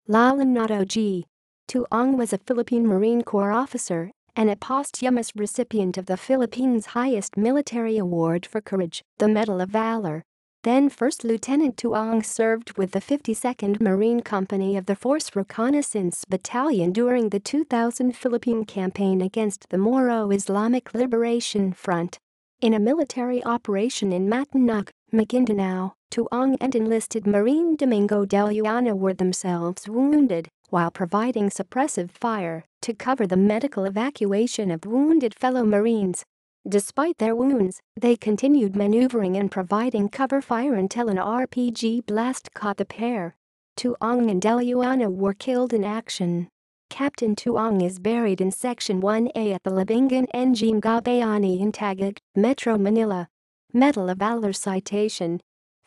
Lolinato G. To-ong was a Philippine Marine Corps officer and a posthumous recipient of the Philippines' highest military award for courage, the Medal of Valor. Then First Lieutenant To-ong served with the 52nd Marine Company of the Force Reconnaissance Battalion during the 2000 Philippine campaign against the Moro Islamic Liberation Front. In a military operation in Matanog, Maguindanao, To-ong and enlisted Marine Domingo Deluana were themselves wounded while providing suppressive fire to cover the medical evacuation of wounded fellow Marines. Despite their wounds, they continued maneuvering and providing cover fire until an RPG blast caught the pair. To-ong and Deluana were killed in action. Captain To-ong is buried in Section 1A at the Libingan Bayani in Taguig, Metro Manila. Medal of Valor citation.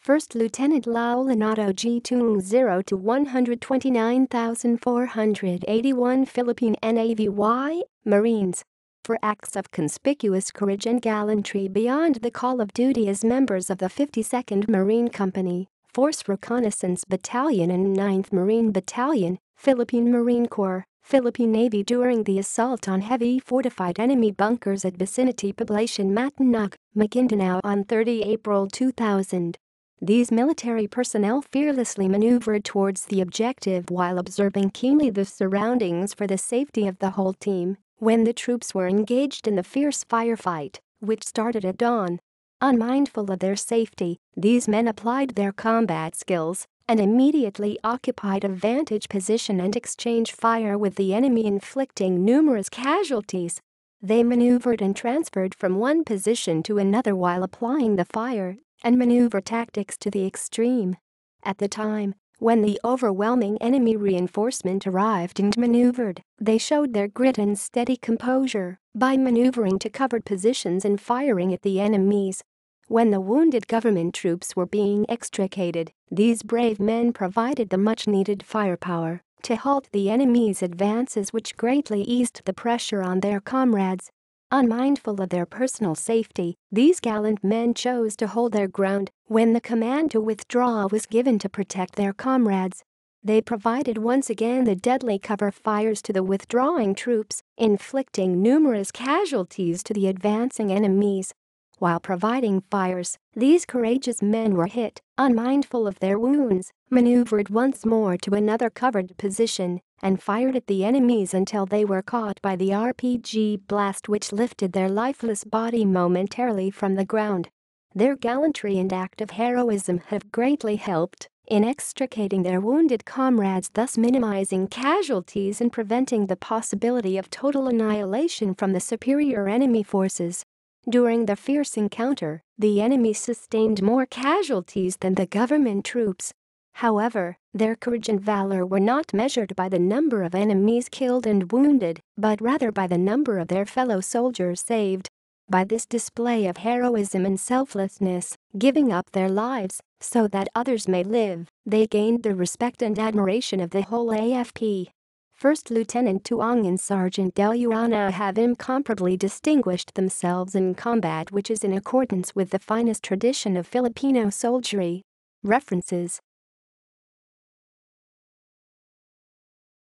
First Lieutenant Lolinato G. To-ong 0 to 129,481 Philippine Navy Marines. For acts of conspicuous courage and gallantry beyond the call of duty as members of the 52nd Marine Company, Force Reconnaissance Battalion and 9th Marine Battalion, Philippine Marine Corps, Philippine Navy during the assault on heavy fortified enemy bunkers at vicinity Poblacion Matanog, Maguindanao on 30 April 2000. These military personnel fearlessly maneuvered towards the objective while observing keenly the surroundings for the safety of the whole team when the troops were engaged in the fierce firefight, which started at dawn. Unmindful of their safety, these men applied their combat skills and immediately occupied a vantage position and exchanged fire with the enemy, inflicting numerous casualties. They maneuvered and transferred from one position to another while applying the fire and maneuver tactics to the extreme. At the time, when the overwhelming enemy reinforcement arrived and maneuvered, they showed their grit and steady composure by maneuvering to covered positions and firing at the enemies. When the wounded government troops were being extricated, these brave men provided the much-needed firepower to halt the enemy's advances, which greatly eased the pressure on their comrades. Unmindful of their personal safety, these gallant men chose to hold their ground when the command to withdraw was given to protect their comrades. They provided once again the deadly cover fires to the withdrawing troops, inflicting numerous casualties to the advancing enemies. While providing fires, these courageous men were hit, unmindful of their wounds, maneuvered once more to another covered position, and fired at the enemies until they were caught by the RPG blast, which lifted their lifeless body momentarily from the ground. Their gallantry and act of heroism have greatly helped in extricating their wounded comrades, thus minimizing casualties and preventing the possibility of total annihilation from the superior enemy forces. During the fierce encounter, the enemy sustained more casualties than the government troops. However, their courage and valor were not measured by the number of enemies killed and wounded, but rather by the number of their fellow soldiers saved. By this display of heroism and selflessness, giving up their lives so that others may live, they gained the respect and admiration of the whole AFP. First Lieutenant To-ong and Sergeant Deluana have incomparably distinguished themselves in combat, which is in accordance with the finest tradition of Filipino soldiery. References